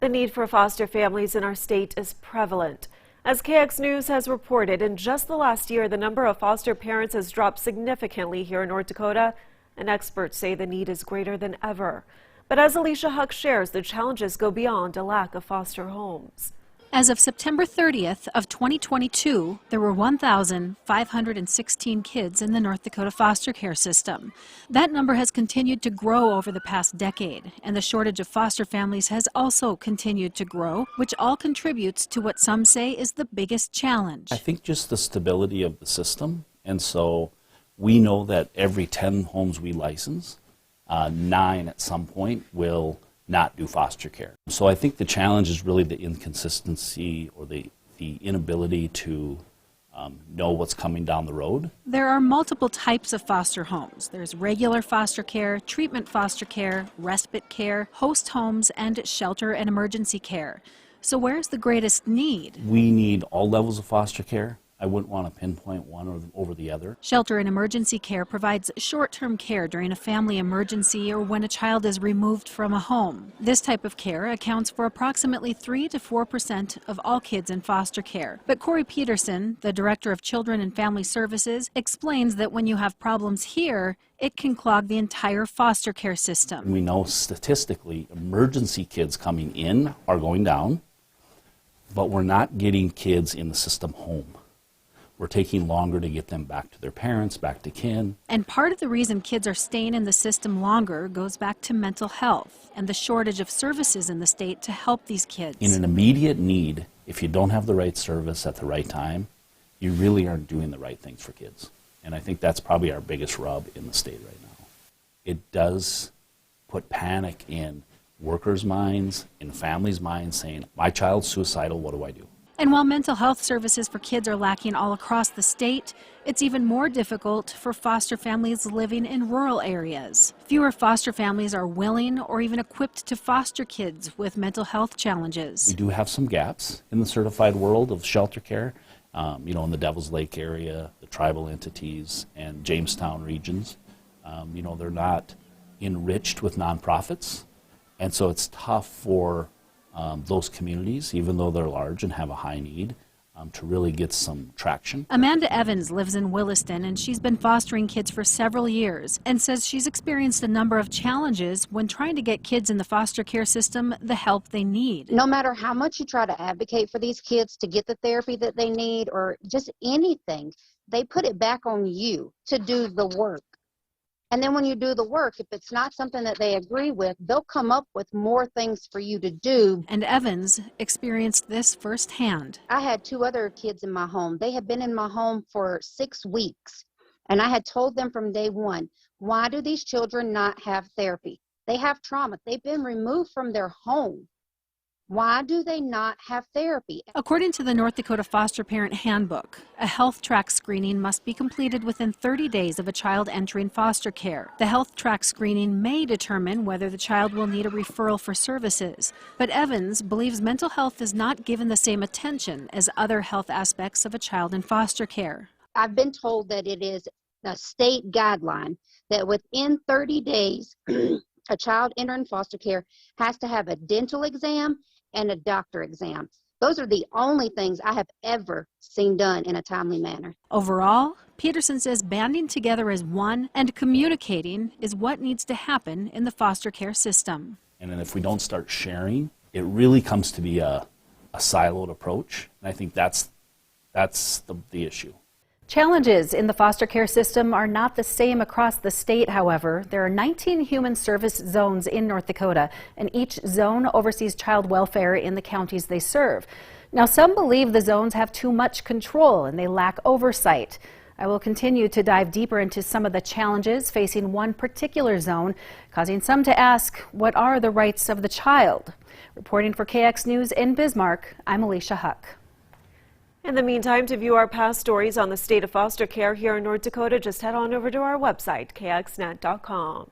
The need for foster families in our state is prevalent. As KX News has reported, in just the last year, the number of foster parents has dropped significantly here in North Dakota, and experts say the need is greater than ever. But as Alicia Huck shares, the challenges go beyond a lack of foster homes. As of September 30th of 2022, there were 1,516 kids in the North Dakota foster care system. That number has continued to grow over the past decade, and the shortage of foster families has also continued to grow, which all contributes to what some say is the biggest challenge. I think just the stability of the system, and so we know that every 10 homes we license, 9 at some point will not do foster care. So I think the challenge is really the inconsistency or the inability to know what's coming down the road. There are multiple types of foster homes. There's regular foster care, treatment foster care, respite care, host homes, and shelter and emergency care. So where's the greatest need? We need all levels of foster care. I wouldn't want to pinpoint one over the other. Shelter and emergency care provides short-term care during a family emergency or when a child is removed from a home. This type of care accounts for approximately 3 to 4% of all kids in foster care. But Corey Peterson, the Director of Children and Family Services, explains that when you have problems here, it can clog the entire foster care system. We know statistically emergency kids coming in are going down, but we're not getting kids in the system home. We're taking longer to get them back to their parents, back to kin. And part of the reason kids are staying in the system longer goes back to mental health and the shortage of services in the state to help these kids. In an immediate need, if you don't have the right service at the right time, you really aren't doing the right things for kids. And I think that's probably our biggest rub in the state right now. It does put panic in workers' minds, in families' minds, saying, my child's suicidal, what do I do? And while mental health services for kids are lacking all across the state, it's even more difficult for foster families living in rural areas. Fewer foster families are willing or even equipped to foster kids with mental health challenges. We do have some gaps in the certified world of shelter care, in the Devil's Lake area, the tribal entities, and Jamestown regions. They're not enriched with nonprofits, and so it's tough for those communities, even though they're large and have a high need, to really get some traction. Amanda Evans lives in Williston, and she's been fostering kids for several years and says she's experienced a number of challenges when trying to get kids in the foster care system the help they need. No matter how much you try to advocate for these kids to get the therapy that they need or just anything, they put it back on you to do the work. And then when you do the work, if it's not something that they agree with, they'll come up with more things for you to do. And Evans experienced this firsthand. I had 2 other kids in my home. They had been in my home for 6 weeks. And I had told them from day one, why do these children not have therapy? They have trauma. They've been removed from their home. Why do they not have therapy? According to the North Dakota Foster Parent Handbook, a health track screening must be completed within 30 days of a child entering foster care. The health track screening may determine whether the child will need a referral for services, but Evans believes mental health is not given the same attention as other health aspects of a child in foster care. I've been told that it is a state guideline that within 30 days, a child entering foster care has to have a dental exam and a doctor exam. Those are the only things I have ever seen done in a timely manner. Overall, Peterson says banding together as one and communicating is what needs to happen in the foster care system. And then if we don't start sharing, it really comes to be a siloed approach. And I think that's the issue. Challenges in the foster care system are not the same across the state, however. There are 19 human service zones in North Dakota, and each zone oversees child welfare in the counties they serve. Now, some believe the zones have too much control and they lack oversight. I will continue to dive deeper into some of the challenges facing one particular zone, causing some to ask, what are the rights of the child? Reporting for KX News in Bismarck, I'm Alicia Huck. In the meantime, to view our past stories on the state of foster care here in North Dakota, just head on over to our website, kxnet.com.